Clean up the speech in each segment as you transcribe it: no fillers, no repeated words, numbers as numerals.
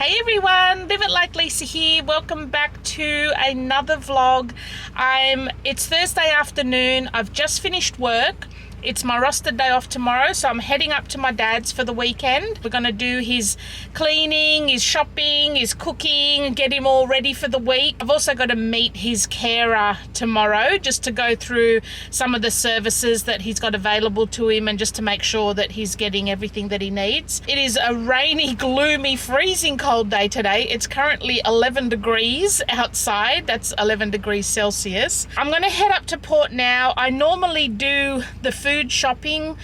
Hey everyone, Live It Like Lisa here. Welcome back to another vlog. It's Thursday afternoon. I've just finished work. It's my rostered day off tomorrow, so I'm heading up to my dad's for the weekend. We're going to do his cleaning, his shopping, his cooking, and get him all ready for the week. I've also got to meet his carer tomorrow just to go through some of the services that he's got available to him and just to make sure that he's getting everything that he needs. It is a rainy, gloomy, freezing cold day today. It's currently 11 degrees outside. That's 11 degrees Celsius. I'm going to head up to Port now. I normally do the food shopping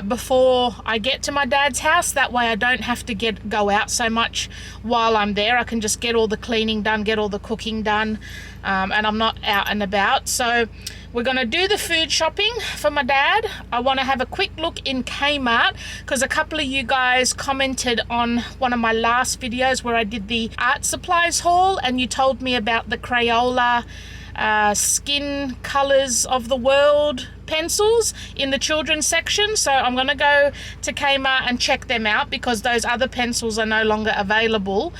before I get to my dad's house. That way I don't have to go out so much while I'm there. I can just get all the cleaning done, get all the cooking done, and I'm not out and about. So we're going to do the food shopping for my dad. I want to have a quick look in Kmart because a couple of you guys commented on one of my last videos where I did the art supplies haul, and you told me about the Crayola skin colors of the world pencils in the children's section. So I'm going to go to Kmart and check them out because those other pencils are no longer available.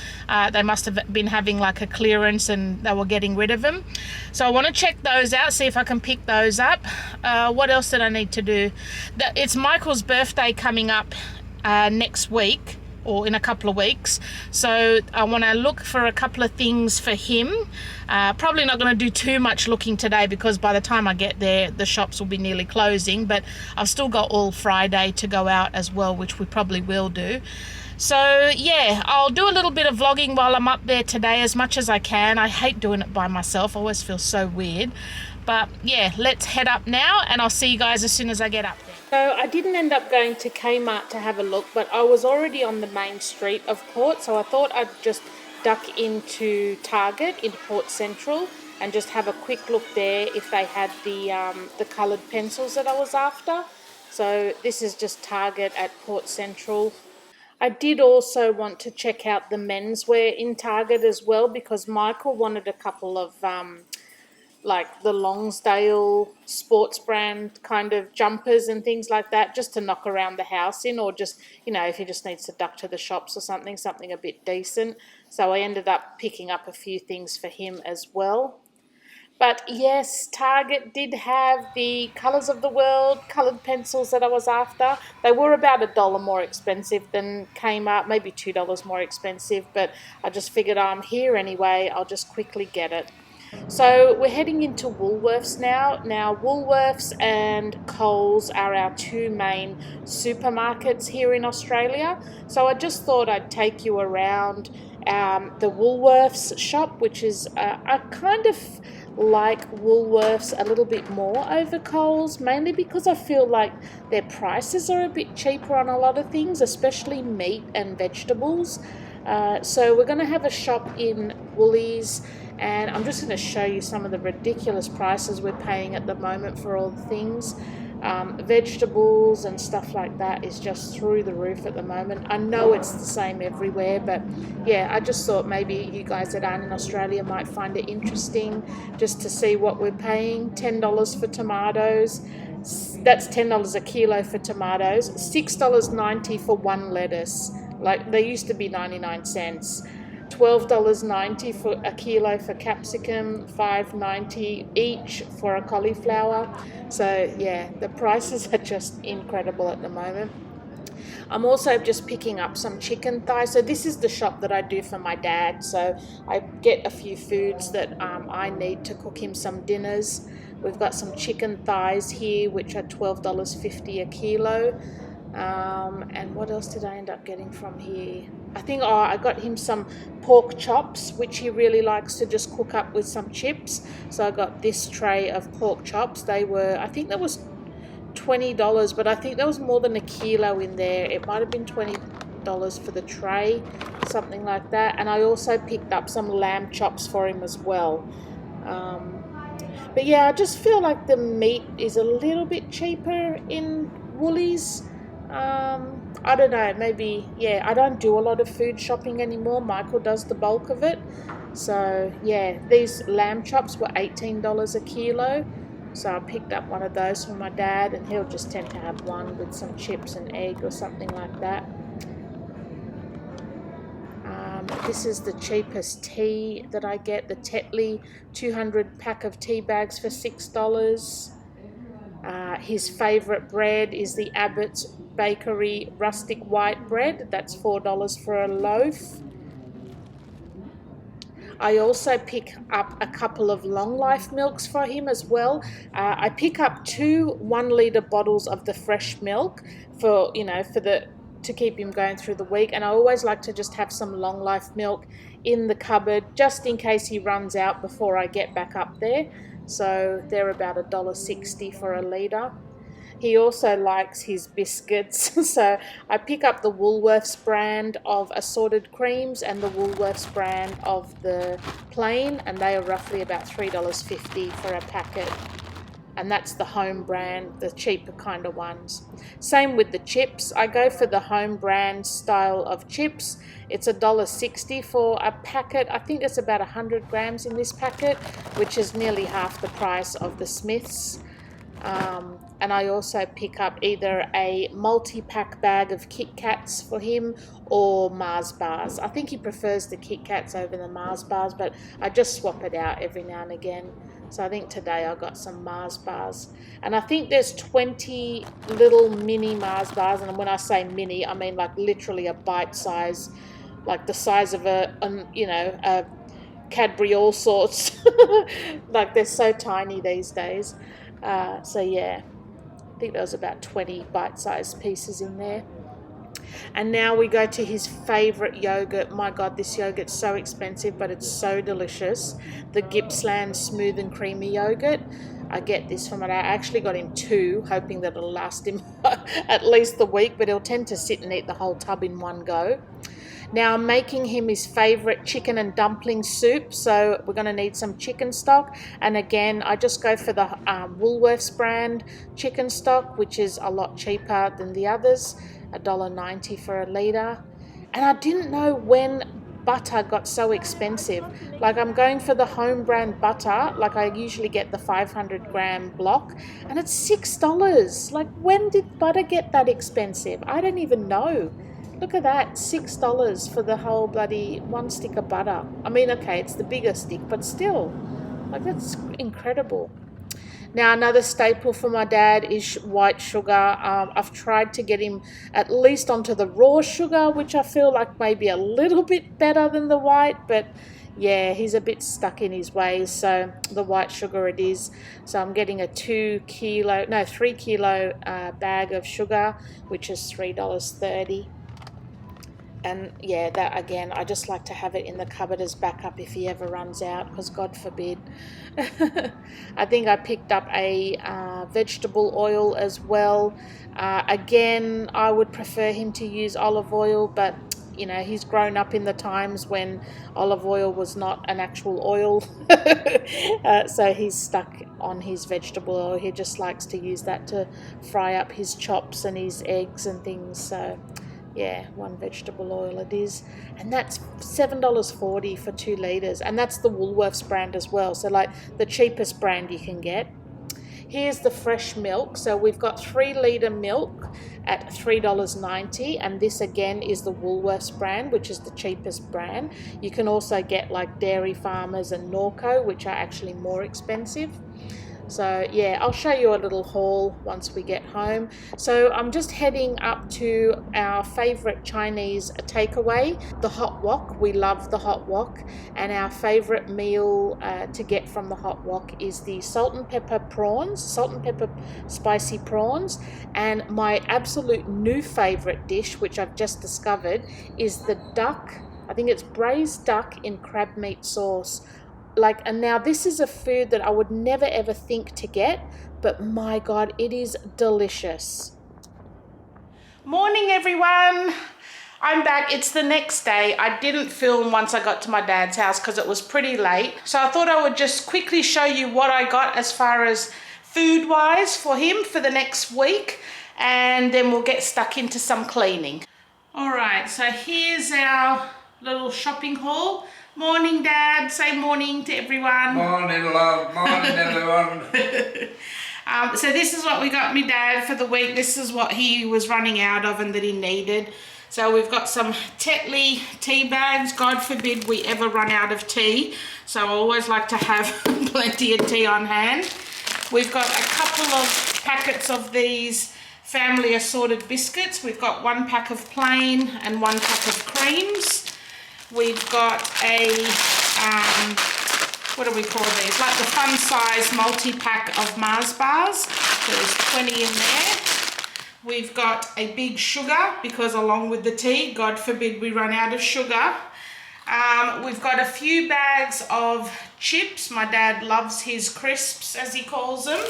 They must have been having like a clearance and they were getting rid of them. So I want to check those out, see if I can pick those up. What else did I need to do? It's Michael's birthday coming up next week, or in a couple of weeks, so I want to look for a couple of things for him. Probably not going to do too much looking today because by the time I get there the shops will be nearly closing, but I've still got all Friday to go out as well, which we probably will do. So yeah, I'll do a little bit of vlogging while I'm up there today as much as I can. I hate doing it by myself. I always feel so weird. But yeah, let's head up now and I'll see you guys as soon as I get up there. So I didn't end up going to Kmart to have a look, but I was already on the main street of Port, so I thought I'd just duck into Target in Port Central and just have a quick look there if they had the coloured pencils that I was after. So this is just Target at Port Central. I did also want to check out the menswear in Target as well because Michael wanted a couple of like the Longsdale sports brand kind of jumpers and things like that, just to knock around the house in, or just, you know, if he just needs to duck to the shops or something a bit decent. So I ended up picking up a few things for him as well. But yes, Target did have the Colours of the World coloured pencils that I was after. They were about $1 more expensive than Kmart, maybe $2 more expensive, but I just figured I'm here anyway, I'll just quickly get it. So we're heading into Woolworths now. Now Woolworths and Coles are our two main supermarkets here in Australia. So I just thought I'd take you around the Woolworths shop, which is I kind of like Woolworths a little bit more over Coles, mainly because I feel like their prices are a bit cheaper on a lot of things, especially meat and vegetables. So we're going to have a shop in Woolies, and I'm just going to show you some of the ridiculous prices we're paying at the moment for all the things. Vegetables and stuff like that is just through the roof at the moment. I know it's the same everywhere, but yeah, I just thought maybe you guys that aren't in Australia might find it interesting just to see what we're paying. $10 for tomatoes. That's $10 a kilo for tomatoes. $6.90 for one lettuce. Like they used to be 99 cents. $12.90 for a kilo for capsicum, $5.90 each for a cauliflower. So yeah, the prices are just incredible at the moment. I'm also just picking up some chicken thighs. So this is the shop that I do for my dad. So I get a few foods that I need to cook him some dinners. We've got some chicken thighs here, which are $12.50 a kilo. And what else did I end up getting from here? I think I got him some pork chops, which he really likes to just cook up with some chips. So I got this tray of pork chops. They were, I think that was $20, but I think there was more than a kilo in there. It might have been $20 for the tray, something like that. And I also picked up some lamb chops for him as well. But yeah, I just feel like the meat is a little bit cheaper in Woolies. I don't know, maybe, yeah, I don't do a lot of food shopping anymore. Michael does the bulk of it. So yeah, these lamb chops were $18 a kilo. So I picked up one of those for my dad, and he'll just tend to have one with some chips and egg or something like that. This is the cheapest tea that I get, the Tetley 200 pack of tea bags for $6. His favourite bread is the Abbott's Bakery rustic white bread. That's $4 for a loaf. I also pick up a couple of long life milks for him as well. I pick up 2 1-litre bottles of the fresh milk for, to keep him going through the week. And I always like to just have some long life milk in the cupboard just in case he runs out before I get back up there. So they're about $1.60 for a litre. He also likes his biscuits, so I pick up the Woolworths brand of assorted creams and the Woolworths brand of the plain, and they are roughly about $3.50 for a packet. And that's the home brand, the cheaper kind of ones. Same with the chips. I go for the home brand style of chips. It's $1.60 for a packet. I think there's about 100 grams in this packet, which is nearly half the price of the Smiths. And I also pick up either a multi-pack bag of Kit Kats for him or Mars bars. I think he prefers the Kit Kats over the Mars bars, but I just swap it out every now and again. So I think today I got some Mars bars. And I think there's 20 little mini Mars bars. And when I say mini, I mean like literally a bite size, like the size of a Cadbury all sorts. Like they're so tiny these days. So yeah, I think there was about 20 bite-sized pieces in there. And now we go to his favourite yogurt. My God, this yogurt's so expensive, but it's so delicious. The Gippsland Smooth and Creamy yogurt. I get this from it. I actually got him 2, hoping that it'll last him at least the week, but he'll tend to sit and eat the whole tub in one go. Now I'm making him his favourite chicken and dumpling soup, so we're going to need some chicken stock. And again, I just go for the Woolworths brand chicken stock, which is a lot cheaper than the others, $1.90 for a litre. And I didn't know when butter got so expensive. Like I'm going for the home brand butter, like I usually get the 500 gram block, and it's $6. Like when did butter get that expensive? I don't even know. Look at that, $6 for the whole bloody 1 stick of butter. I mean, okay, it's the bigger stick, but still, like that's incredible. Now, another staple for my dad is white sugar. I've tried to get him at least onto the raw sugar, which I feel like may be a little bit better than the white, but yeah, he's a bit stuck in his ways, so the white sugar it is. So I'm getting a 3 kilo bag of sugar, which is $3.30. And yeah, that again, I just like to have it in the cupboard as backup if he ever runs out, because God forbid. I think I picked up a vegetable oil as well. Again, I would prefer him to use olive oil, but he's grown up in the times when olive oil was not an actual oil. So he's stuck on his vegetable oil. He just likes to use that to fry up his chops and his eggs and things. So yeah, 1 vegetable oil it is. And that's $7.40 for 2 litres. And that's the Woolworths brand as well. So like the cheapest brand you can get. Here's the fresh milk. So we've got 3 litre milk at $3.90. And this again is the Woolworths brand, which is the cheapest brand. You can also get like Dairy Farmers and Norco, which are actually more expensive. So yeah, I'll show you a little haul once we get home. So I'm just heading up to our favourite Chinese takeaway, the hot wok. We love the hot wok, and our favourite meal to get from the hot wok is the salt and pepper spicy prawns. And my absolute new favourite dish, which I've just discovered, is the duck. I think it's braised duck in crab meat sauce. And now this is a food that I would never ever think to get, but my God, it is delicious. Morning everyone, I'm back. It's the next day. I didn't film once I got to my dad's house because it was pretty late. So I thought I would just quickly show you what I got as far as food wise for him for the next week, and then we'll get stuck into some cleaning. All right, so here's our little shopping haul. Morning, Dad. Say morning to everyone. Morning, love. Morning, everyone. So this is what we got me Dad for the week. This is what he was running out of and that he needed. So we've got some Tetley tea bags. God forbid we ever run out of tea. So I always like to have plenty of tea on hand. We've got a couple of packets of these family assorted biscuits. We've got 1 pack of plain and 1 pack of creams. We've got a, what do we call these? Like the fun size multi-pack of Mars bars. So there's 20 in there. We've got a big sugar because along with the tea, God forbid we run out of sugar. We've got a few bags of chips. My dad loves his crisps, as he calls them.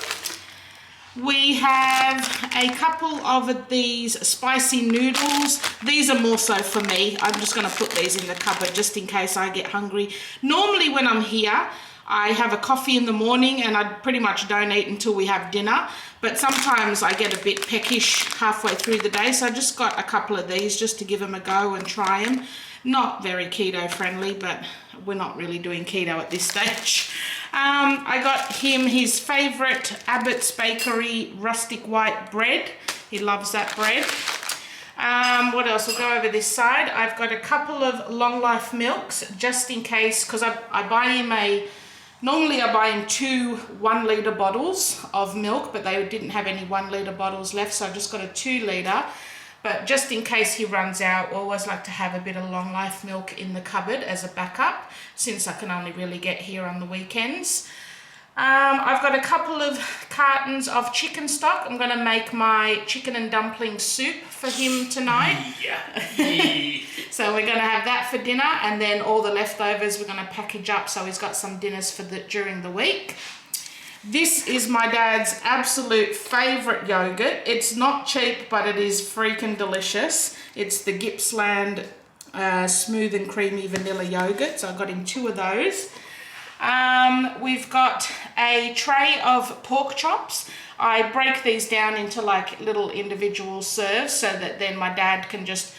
We have a couple of these spicy noodles. These are more so for me. I'm just going to put these in the cupboard just in case I get hungry. Normally when I'm here, I have a coffee in the morning and I pretty much don't eat until we have dinner. But sometimes I get a bit peckish halfway through the day. So I just got a couple of these just to give them a go and try them. Not very keto friendly, but we're not really doing keto at this stage. I got him his favourite Abbott's Bakery rustic white bread. He loves that bread. What else? We'll go over this side. I've got a couple of long life milks just in case, because I buy him normally I buy him 2 1-litre bottles of milk, but they didn't have any 1-litre bottles left, so I just got a 2-litre. But just in case he runs out, I always like to have a bit of long life milk in the cupboard as a backup, since I can only really get here on the weekends. I've got a couple of cartons of chicken stock. I'm going to make my chicken and dumpling soup for him tonight. Yeah. So we're going to have that for dinner, and then all the leftovers we're going to package up so he's got some dinners for during the week. This is my dad's absolute favourite yogurt. It's not cheap, but it is freaking delicious. It's the Gippsland smooth and creamy vanilla yogurt. So I got him 2 of those. We've got a tray of pork chops. I break these down into like little individual serves so that then my dad can just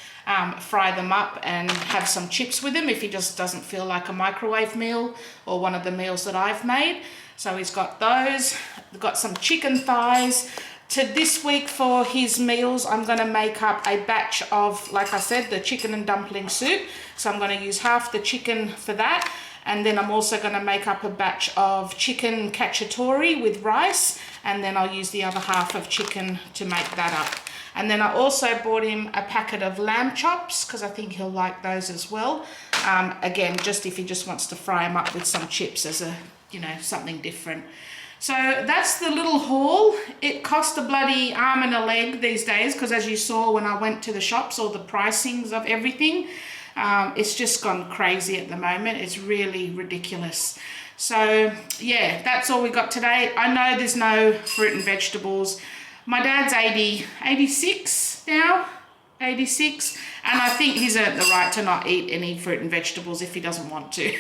fry them up and have some chips with him if he just doesn't feel like a microwave meal or one of the meals that I've made. So he's got those. We've got some chicken thighs. To this week for his meals, I'm going to make up a batch of, like I said, the chicken and dumpling soup. So I'm going to use half the chicken for that. And then I'm also going to make up a batch of chicken cacciatore with rice. And then I'll use the other half of chicken to make that up. And then I also bought him a packet of lamb chops because I think he'll like those as well. Again, just if he just wants to fry them up with some chips as a, something different. So that's the little haul. It cost a bloody arm and a leg these days because as you saw when I went to the shops, all the pricings of everything, it's just gone crazy at the moment. It's really ridiculous. So yeah, that's all we got today. I know there's no fruit and vegetables. My dad's 86 now, 86, and I think he's earned the right to not eat any fruit and vegetables if he doesn't want to.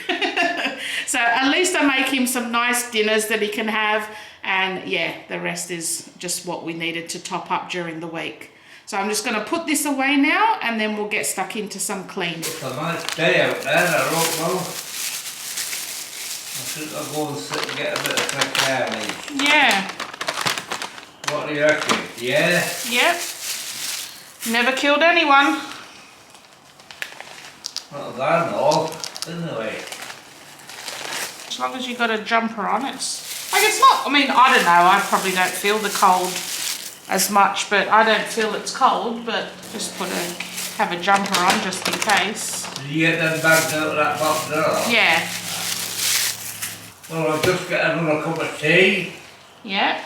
So at least I make him some nice dinners that he can have, and yeah, the rest is just what we needed to top up during the week. So I'm just going to put this away now, and then we'll get stuck into some cleaning. It's a nice day out there, I don't know. I think I'll go and sit and get a bit of fresh air, mate. Yeah. What do you reckon? Yeah? Yep. Never killed anyone. Not that and all, anyway. As long as you got a jumper on, it's not, I don't know, I probably don't feel the cold as much, but I don't feel it's cold, but just have a jumper on just in case. Did you get them bags out of that box there? Yeah. Well, I'll just get another cup of tea. Yeah.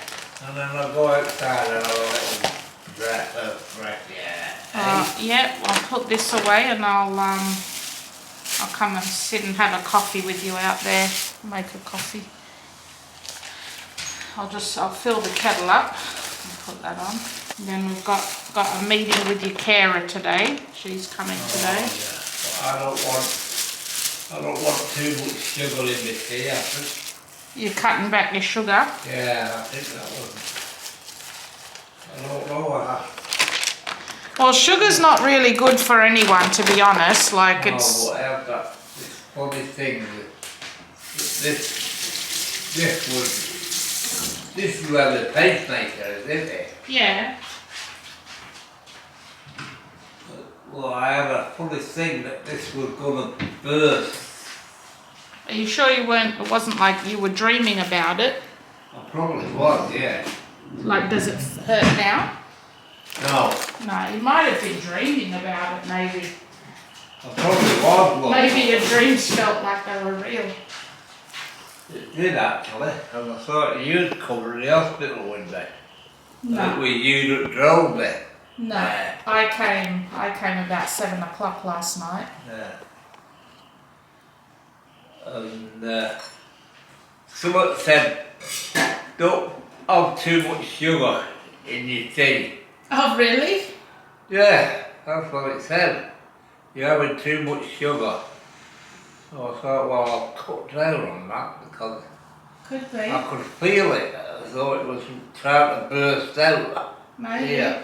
And then I'll go outside and I'll let them breath. Yeah. Yep, I'll put this away and I'll come and sit and have a coffee with you out there. Make a coffee. I'll fill the kettle up and put that on. And then we've got a meeting with your carer today. She's coming today. Yeah. I don't want too much sugar in this tea, I think. You're cutting back your sugar? Yeah, I think that was. I don't know. Well, sugar's not really good for anyone, to be honest. Like no, it's. But I've got this funny thing with this is where the pacemaker is, isn't it? Yeah. Well, I had a funny thing that this was gonna burst. Are you sure you weren't, it wasn't like you were dreaming about it? I probably was, yeah. Like, does it hurt now? No. No, you might have been dreaming about it, maybe. I probably was one. Maybe your dreams felt like they were real. It did actually, and I thought you'd cover the hospital window. No. It was you that drove me. No, I came about 7 o'clock last night. Yeah. And someone said, don't have too much sugar in your tea. Oh, really? Yeah, that's what it said. You're having too much sugar. So I thought, well, I'll cut down on that because Could be. I could feel it as though it was trying to burst out. Maybe. Yeah.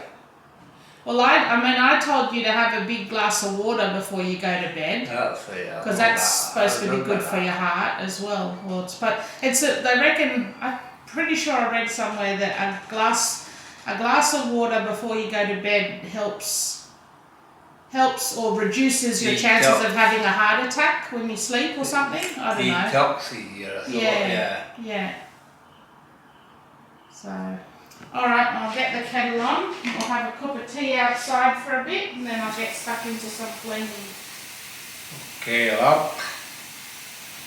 Well, I told you to have a big glass of water before you go to bed. That's it. Because that's supposed to be good for your heart as well. Well, they reckon, I'm pretty sure I read somewhere that a glass of water before you go to bed helps or reduces your chances of having a heart attack when you sleep or something. I don't know. Detoxes you. Yeah. So, alright, I'll get the kettle on. I'll have a cup of tea outside for a bit and then I'll get stuck into some cleaning. Okay, well.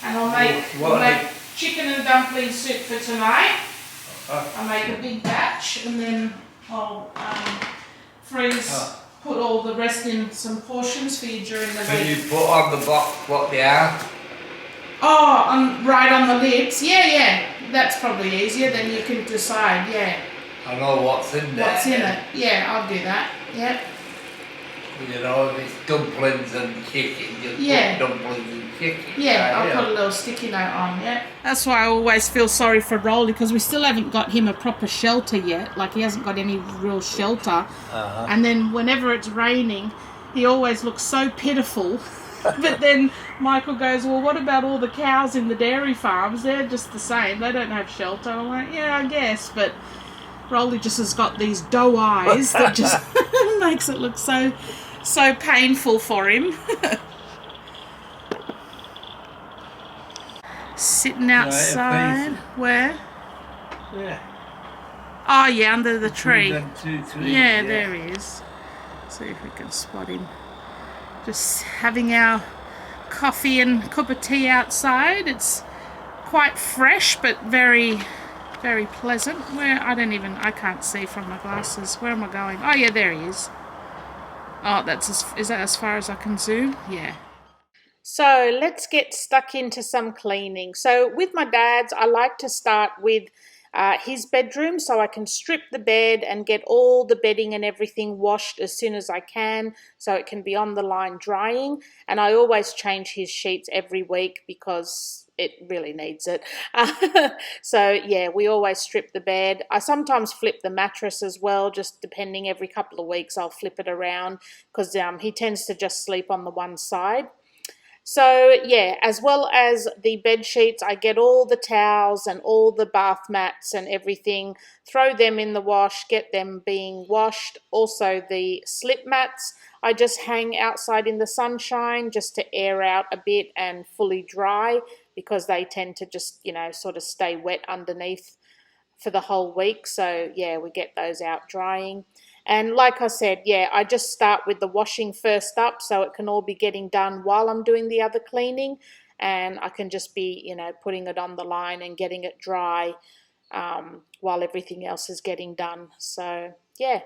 And I'll make chicken and dumpling soup for tonight. I'll make a big batch and then I'll put all the rest in some portions for you during the week. Can you put on the box what they are? Oh, right on the lids? Yeah. That's probably easier, then you can decide, yeah. I know what's in there. What's in it? Yeah, I'll do that, yep. You know, if it's dumplings and chicken, you put dumplings and chicken. Yeah, I'll put a little sticky note on, yeah. That's why I always feel sorry for Rolly, because we still haven't got him a proper shelter yet. Like, he hasn't got any real shelter. And then whenever it's raining, he always looks so pitiful. But then Michael goes, well, what about all the cows in the dairy farms? They're just the same. They don't have shelter. I'm like, yeah, I guess. But Rolly just has got these doe eyes that just makes it look so painful for him. Sitting outside. Where? Yeah. Oh, yeah, under the tree. Yeah, there he is. See if we can spot him. Just having our coffee and cup of tea outside. It's quite fresh, but very, very pleasant. I can't see from my glasses. Where am I going? Oh, yeah, there he is. Oh, is that as far as I can zoom? Yeah. So let's get stuck into some cleaning. So with my dad's, I like to start with his bedroom so I can strip the bed and get all the bedding and everything washed as soon as I can so it can be on the line drying. And I always change his sheets every week because it really needs it. So yeah, we always strip the bed. I sometimes flip the mattress as well, just depending. Every couple of weeks I'll flip it around because he tends to just sleep on the one side. So yeah, as well as the bed sheets, I get all the towels and all the bath mats and everything, throw them in the wash, get them being washed. Also the slip mats, I just hang outside in the sunshine just to air out a bit and fully dry because they tend to just, sort of stay wet underneath for the whole week. So yeah, we get those out drying. And like I said, yeah, I just start with the washing first up so it can all be getting done while I'm doing the other cleaning. And I can just be, putting it on the line and getting it dry while everything else is getting done. So, yeah.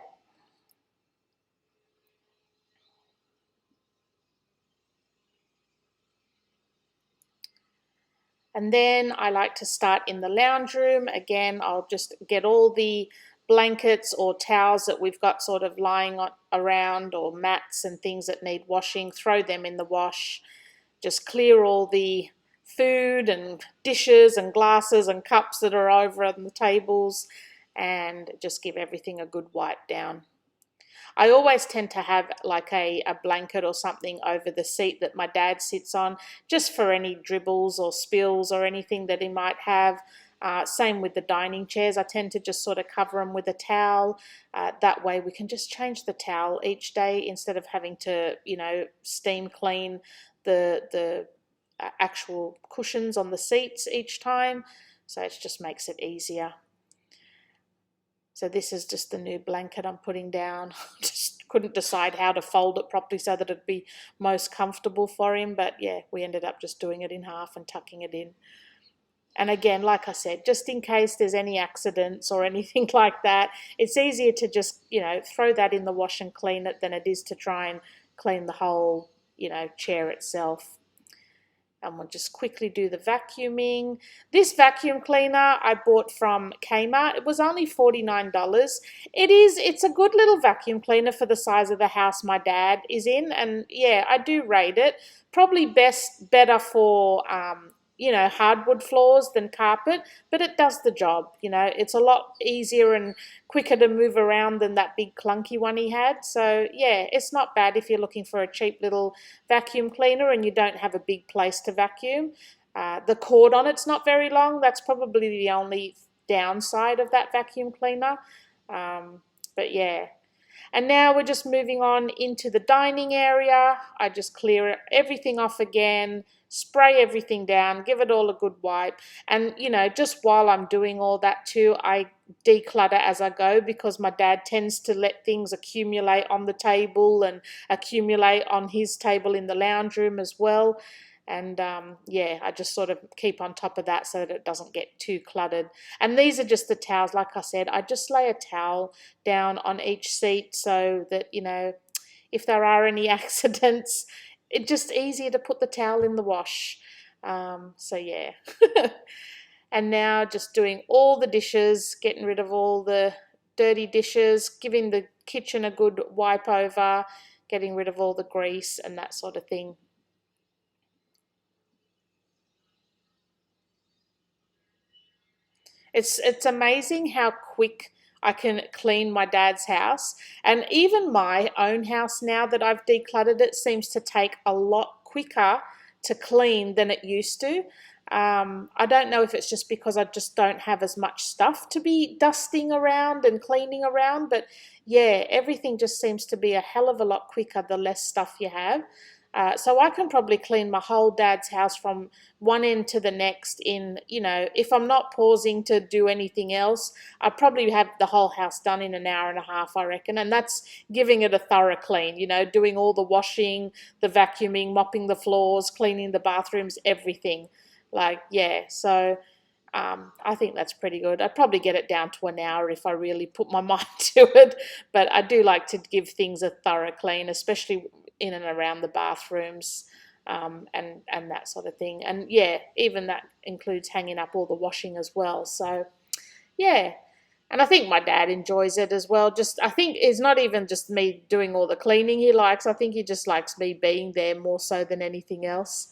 And then I like to start in the lounge room. Again, I'll just get all the blankets or towels that we've got sort of lying around, or mats and things that need washing, throw them in the wash. Just clear all the food and dishes and glasses and cups that are over on the tables and just give everything a good wipe down. I always tend to have like a blanket or something over the seat that my dad sits on, just for any dribbles or spills or anything that he might have. Same with the dining chairs. I tend to just sort of cover them with a towel. That way we can just change the towel each day instead of having to, steam clean the actual cushions on the seats each time. So it just makes it easier. So this is just the new blanket I'm putting down. Just couldn't decide how to fold it properly so that it'd be most comfortable for him. But yeah, we ended up just doing it in half and tucking it in. And again, like I said, just in case there's any accidents or anything like that, it's easier to just, throw that in the wash and clean it than it is to try and clean the whole, chair itself. And we'll just quickly do the vacuuming. This vacuum cleaner I bought from Kmart. It was only $49. It's a good little vacuum cleaner for the size of the house my dad is in. And yeah, I do rate it. Probably better for hardwood floors than carpet, but it does the job. It's a lot easier and quicker to move around than that big clunky one he had. So yeah, it's not bad if you're looking for a cheap little vacuum cleaner and you don't have a big place to vacuum. The cord on it's not very long. That's probably the only downside of that vacuum cleaner. But yeah. And now we're just moving on into the dining area. I just clear everything off again, spray everything down, give it all a good wipe. And, just while I'm doing all that too, I declutter as I go because my dad tends to let things accumulate on the table and accumulate on his table in the lounge room as well. And I just sort of keep on top of that so that it doesn't get too cluttered. And these are just the towels. Like I said, I just lay a towel down on each seat so that, if there are any accidents, it's just easier to put the towel in the wash. So yeah. And now just doing all the dishes, getting rid of all the dirty dishes, giving the kitchen a good wipe over, getting rid of all the grease and that sort of thing. It's amazing how quick I can clean my dad's house. And even my own house, now that I've decluttered it, seems to take a lot quicker to clean than it used to. I don't know if it's just because I just don't have as much stuff to be dusting around and cleaning around, but yeah, everything just seems to be a hell of a lot quicker the less stuff you have. So I can probably clean my whole dad's house from one end to the next in, if I'm not pausing to do anything else, I probably have the whole house done in an hour and a half, I reckon. And that's giving it a thorough clean, doing all the washing, the vacuuming, mopping the floors, cleaning the bathrooms, everything. So I think that's pretty good. I'd probably get it down to an hour if I really put my mind to it. But I do like to give things a thorough clean, especially in and around the bathrooms and that sort of thing. And yeah, even that includes hanging up all the washing as well. So yeah, and I think my dad enjoys it as well. I think it's not even just me doing all the cleaning he likes. I think he just likes me being there more so than anything else.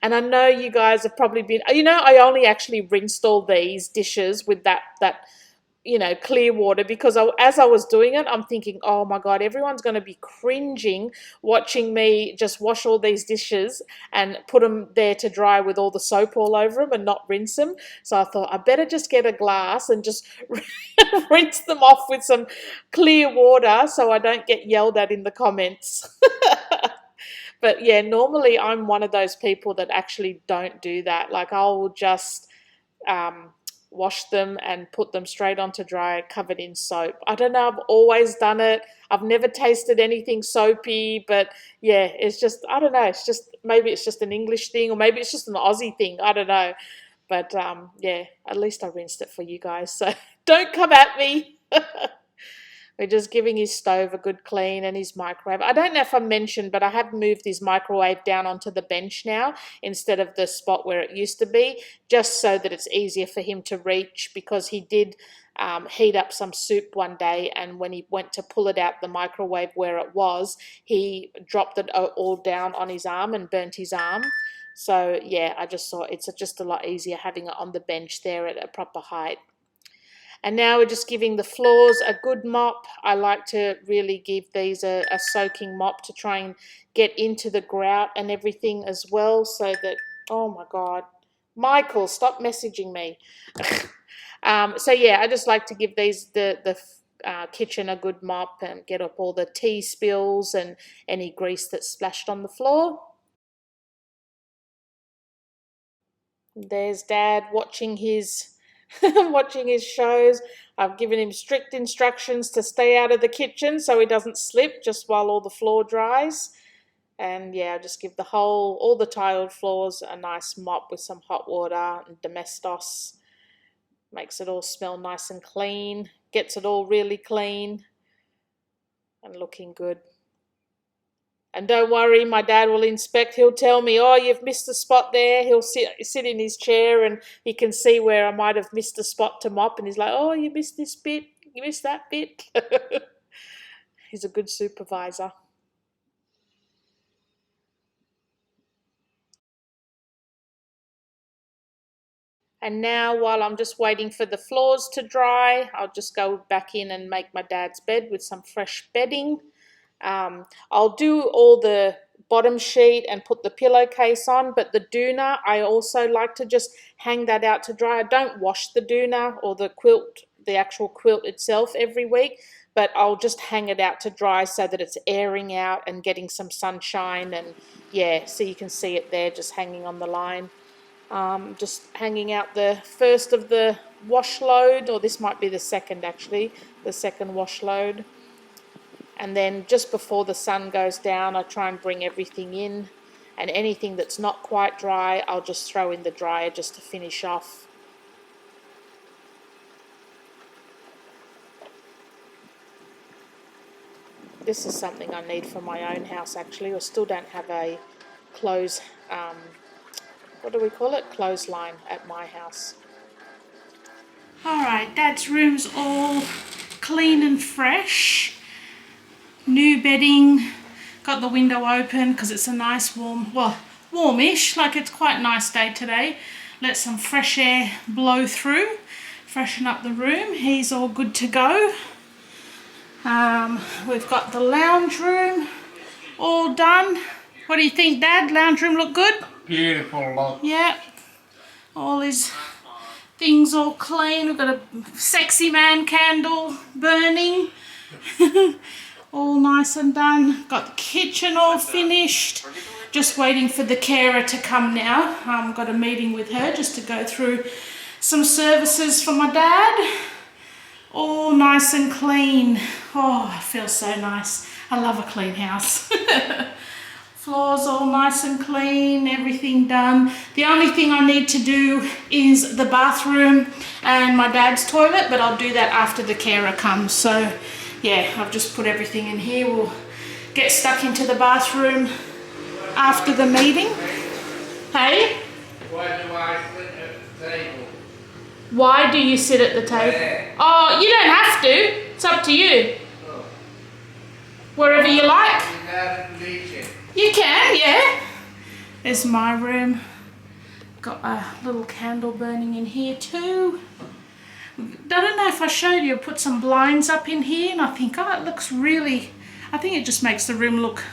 And I know you guys have probably been, I only actually rinsed all these dishes with that clear water because as I was doing it, I'm thinking, oh my God, everyone's going to be cringing watching me just wash all these dishes and put them there to dry with all the soap all over them and not rinse them. So I thought I better just get a glass and just rinse them off with some clear water so I don't get yelled at in the comments. But yeah, normally I'm one of those people that actually don't do that. Like I will just wash them and put them straight onto dry covered in soap. I don't know, I've always done it. I've never tasted anything soapy, but yeah, it's just, I don't know, maybe it's just an English thing or maybe it's just an Aussie thing. I don't know. But yeah, at least I rinsed it for you guys. So don't come at me. We're just giving his stove a good clean and his microwave. I don't know if I mentioned, but I have moved his microwave down onto the bench now instead of the spot where it used to be, just so that it's easier for him to reach because he did heat up some soup one day, and when he went to pull it out the microwave where it was, he dropped it all down on his arm and burnt his arm. So yeah, I just thought it's just a lot easier having it on the bench there at a proper height. And now we're just giving the floors a good mop. I like to really give these a soaking mop to try and get into the grout and everything as well so that, oh my God, Michael, stop messaging me. So yeah, I just like to give the kitchen a good mop and get up all the tea spills and any grease that's splashed on the floor. There's Dad watching his watching his shows. I've given him strict instructions to stay out of the kitchen so he doesn't slip just while all the floor dries. And yeah, just give all the tiled floors a nice mop with some hot water and Domestos. Makes it all smell nice and clean, gets it all really clean and looking good. And don't worry, my dad will inspect. He'll tell me, oh, you've missed a spot there. He'll sit in his chair and he can see where I might have missed a spot to mop. And he's like, oh, you missed this bit. You missed that bit. He's a good supervisor. And now, while I'm just waiting for the floors to dry, I'll just go back in and make my dad's bed with some fresh bedding. I'll do all the bottom sheet and put the pillowcase on, but the doona, I also like to just hang that out to dry. I don't wash the doona or the quilt, the actual quilt itself every week, but I'll just hang it out to dry so that it's airing out and getting some sunshine. And yeah, so you can see it there just hanging on the line. Just hanging out the first of the wash load, or this might be the second actually, the second wash load. And then just before the sun goes down, I try and bring everything in, and anything that's not quite dry, I'll just throw in the dryer just to finish off. This is something I need for my own house actually. I still don't have a what do we call it? Clothesline at my house. Alright, Dad's room's all clean and fresh. New bedding. Got the window open because it's a nice warmish, like it's quite a nice day today. Let some fresh air blow through, freshen up the room. He's all good to go. We've got the lounge room all done. What do you think, Dad? Lounge room look good? Beautiful look. Yeah. All his things all clean. We've got a sexy man candle burning. All nice and done. Got the kitchen all finished. Just waiting for the carer to come now. Got a meeting with her just to go through some services for my dad. All nice and clean. Oh, it feels so nice. I love a clean house. Floors all nice and clean, everything done. The only thing I need to do is the bathroom and my dad's toilet, but I'll do that after the carer comes. So yeah, I've just put everything in here. We'll get stuck into the bathroom after the meeting. Hey? Why do I sit at the table? Why do you sit at the table? Yeah. Oh, you don't have to. It's up to you. Oh. Wherever you like. You can't reach it. You can, yeah. There's my room. Got a little candle burning in here too. I don't know if I showed you, I put some blinds up in here and I think, oh, it looks really, I think it just makes the room look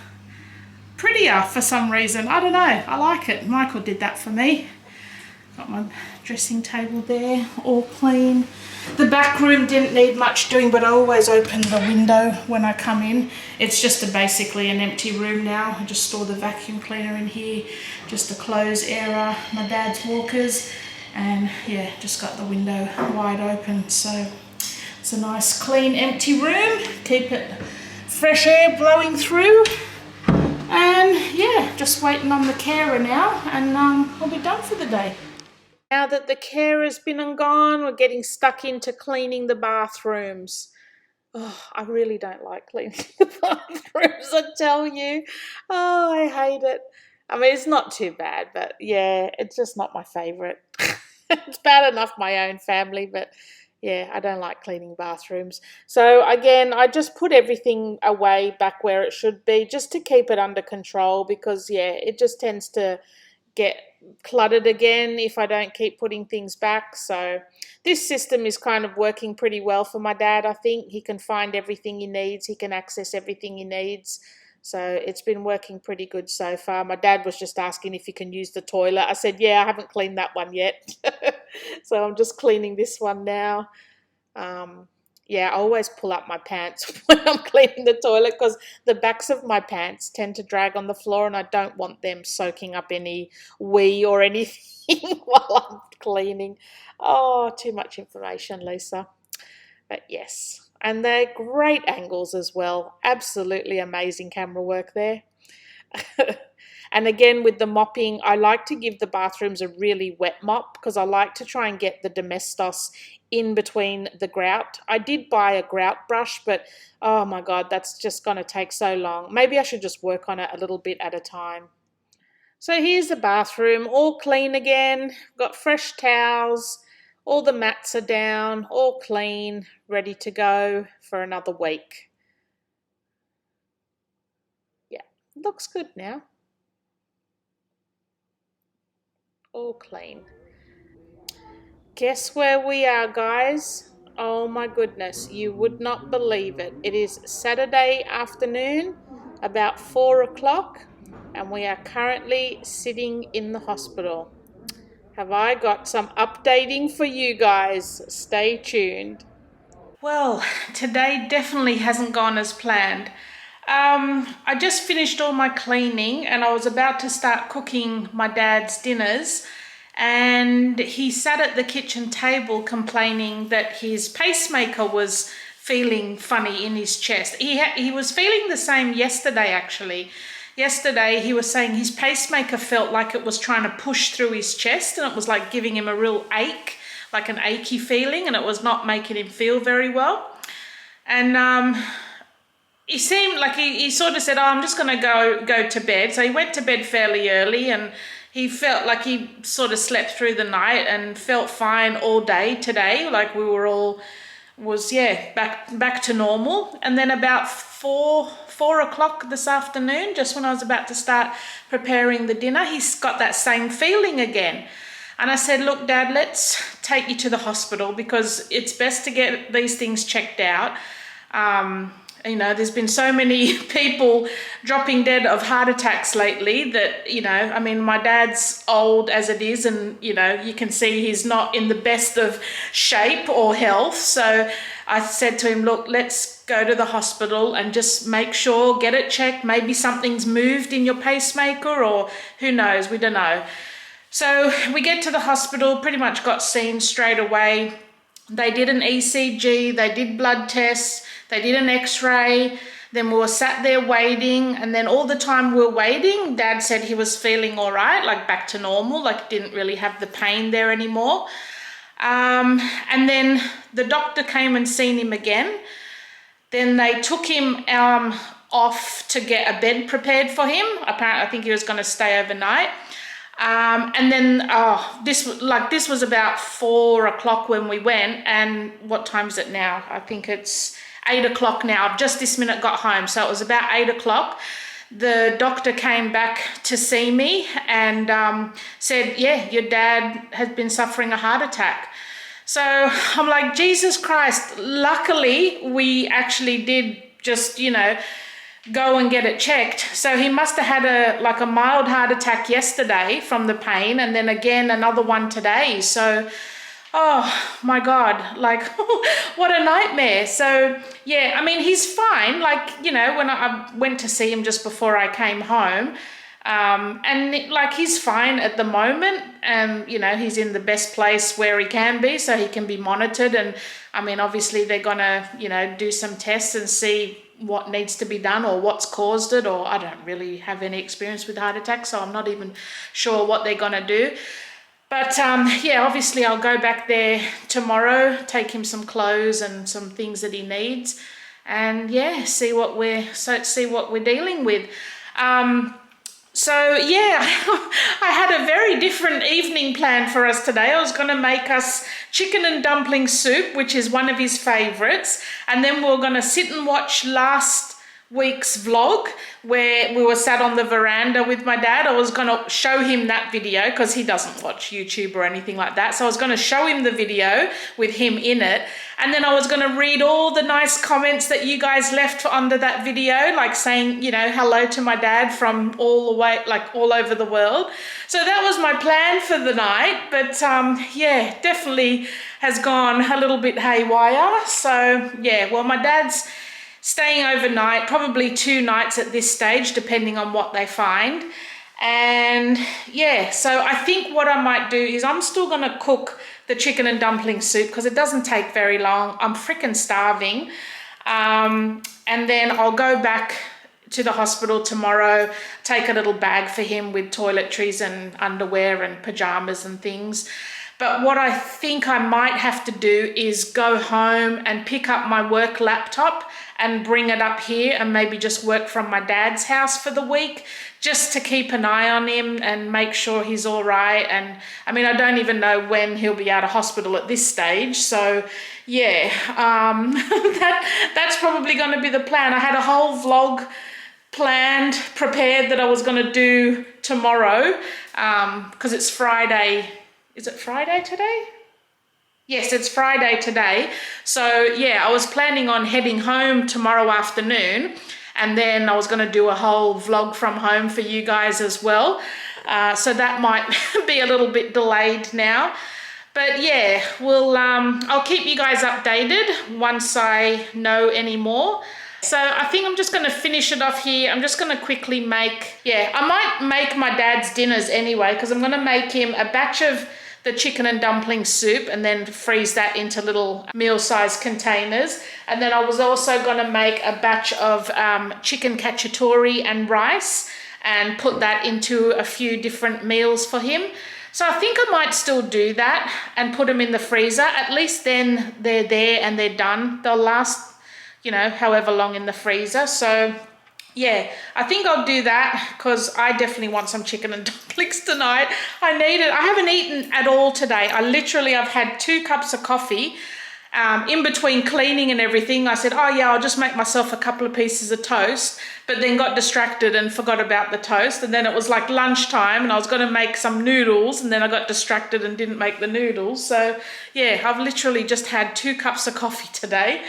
prettier for some reason. I don't know, I like it. Michael did that for me. Got my dressing table there, all clean. The back room didn't need much doing, but I always open the window when I come in. It's just basically an empty room now. I just store the vacuum cleaner in here, just a clothes area, my dad's walkers, and yeah, just got the window wide open. So it's a nice clean empty room. Keep it fresh air blowing through. And yeah, just waiting on the carer now, and I'll be done for the day. Now that the carer's been and gone, we're getting stuck into cleaning the bathrooms. Oh, I really don't like cleaning the bathrooms, I tell you. Oh, I hate it. I mean, it's not too bad, but yeah, it's just not my favourite. It's bad enough my own family, but yeah, I don't like cleaning bathrooms. So again, I just put everything away back where it should be just to keep it under control because, yeah, it just tends to get cluttered again if I don't keep putting things back. So this system is kind of working pretty well for my dad. I think he can find everything he needs. He can access everything he needs. So it's been working pretty good so far. My dad was just asking if he can use the toilet. I said, yeah, I haven't cleaned that one yet. So I'm just cleaning this one now. Um, yeah, I always pull up my pants when I'm cleaning the toilet because the backs of my pants tend to drag on the floor and I don't want them soaking up any wee or anything while I'm cleaning. Oh, too much information, Lisa. But yes, and they're great angles as well. Absolutely amazing camera work there. And again, with the mopping, I like to give the bathrooms a really wet mop because I like to try and get the domestos in between the grout. I did buy a grout brush, but oh my God, that's just going to take so long. Maybe I should just work on it a little bit at a time. So here's the bathroom, all clean again. Got fresh towels. All the mats are down, all clean, ready to go for another week. Yeah, looks good now. All clean. Guess where we are, guys? Oh my goodness, you would not believe it. It is Saturday afternoon, about 4 o'clock, and we are currently sitting in the hospital. Have I got some updating for you guys? Stay tuned. Well, today definitely hasn't gone as planned. I just finished all my cleaning and I was about to start cooking my dad's dinners, and he sat at the kitchen table complaining that his pacemaker was feeling funny in his chest. He was feeling the same yesterday actually. Yesterday he was saying his pacemaker felt like it was trying to push through his chest and it was like giving him a real ache, like an achy feeling, and it was not making him feel very well. And he seemed like he sort of said, oh, I'm just going to go to bed. So he went to bed fairly early and he felt like he sort of slept through the night and felt fine all day today. Like we were all back to normal. And then about four o'clock this afternoon, just when I was about to start preparing the dinner, he's got that same feeling again. And I said, look, Dad, let's take you to the hospital because it's best to get these things checked out. You know, there's been so many people dropping dead of heart attacks lately that, you know, I mean, my dad's old as it is and, you know, you can see he's not in the best of shape or health. So I said to him, look, let's go to the hospital and just make sure, get it checked. Maybe something's moved in your pacemaker or who knows, we don't know. So we get to the hospital, pretty much got seen straight away. They did an ECG, they did blood tests, they did an x-ray, then we were sat there waiting, and then all the time we were waiting, Dad said he was feeling all right, like back to normal, like didn't really have the pain there anymore. And then the doctor came and seen him again. Then they took him off to get a bed prepared for him. Apparently, I think he was going to stay overnight. And then this was about 4 o'clock when we went, and what time is it now? I think it's 8 o'clock now. I've just this minute got home, so it was about 8 o'clock. The doctor came back to see me and said, yeah, your dad has been suffering a heart attack. So I'm like, Jesus Christ, luckily we actually did just, you know, go and get it checked. So he must have had a mild heart attack yesterday from the pain, and then again another one today. So oh my God, like what a nightmare. So yeah, I mean, he's fine. Like, you know, when I went to see him just before I came home, and like he's fine at the moment, and you know, he's in the best place where he can be, so he can be monitored. And I mean, obviously they're gonna, you know, do some tests and see what needs to be done or what's caused it, or I don't really have any experience with heart attacks, so I'm not even sure what they're gonna do. But yeah, obviously I'll go back there tomorrow, take him some clothes and some things that he needs, and yeah, see what we're dealing with. So yeah, I had a very different evening planned for us today. I was going to make us chicken and dumpling soup, which is one of his favorites, and then we're going to sit and watch last week's vlog where we were sat on the veranda with my dad. I was going to show him that video because he doesn't watch YouTube or anything like that. So I was going to show him the video with him in it. And then I was going to read all the nice comments that you guys left under that video, like saying, you know, hello to my dad from all the way, like all over the world. So that was my plan for the night. But yeah, definitely has gone a little bit haywire. So yeah, well, my dad's staying overnight, probably 2 nights at this stage, depending on what they find. And yeah, so I think what I might do is I'm still going to cook the chicken and dumpling soup because it doesn't take very long. I'm freaking starving. And then I'll go back to the hospital tomorrow, take a little bag for him with toiletries and underwear and pajamas and things. But what I think I might have to do is go home and pick up my work laptop and bring it up here and maybe just work from my dad's house for the week, just to keep an eye on him and make sure he's all right. And I mean, I don't even know when he'll be out of hospital at this stage. So yeah, that's probably going to be the plan. I had a whole vlog planned, prepared that I was going to do tomorrow because it's Friday. Is it Friday today? Yes, it's Friday today. So yeah, I was planning on heading home tomorrow afternoon, and then I was going to do a whole vlog from home for you guys as well. So that might be a little bit delayed now. But yeah, I'll keep you guys updated once I know any more. So I think I'm just going to finish it off here. I'm just going to quickly I might make my dad's dinners anyway, because I'm going to make him a batch of the chicken and dumpling soup and then freeze that into little meal-sized containers. And then I was also going to make a batch of chicken cacciatore and rice and put that into a few different meals for him. So I think I might still do that and put them in the freezer. At least then they're there and they're done. They'll last, you know, however long in the freezer. So yeah, I think I'll do that because I definitely want some chicken and dumplings tonight. I need it. I haven't eaten at all today. I've had 2 cups of coffee. In between cleaning and everything, I said, oh yeah, I'll just make myself a couple of pieces of toast, but then got distracted and forgot about the toast. And then it was like lunchtime and I was going to make some noodles, and then I got distracted and didn't make the noodles. So yeah, I've literally just had 2 cups of coffee today.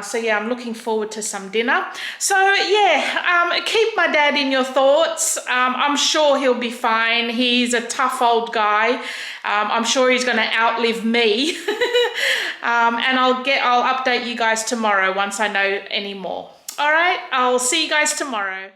So yeah, I'm looking forward to some dinner. So yeah, keep my dad in your thoughts. I'm sure he'll be fine. He's a tough old guy. I'm sure he's going to outlive me. And I'll update you guys tomorrow once I know any more. All right, I'll see you guys tomorrow.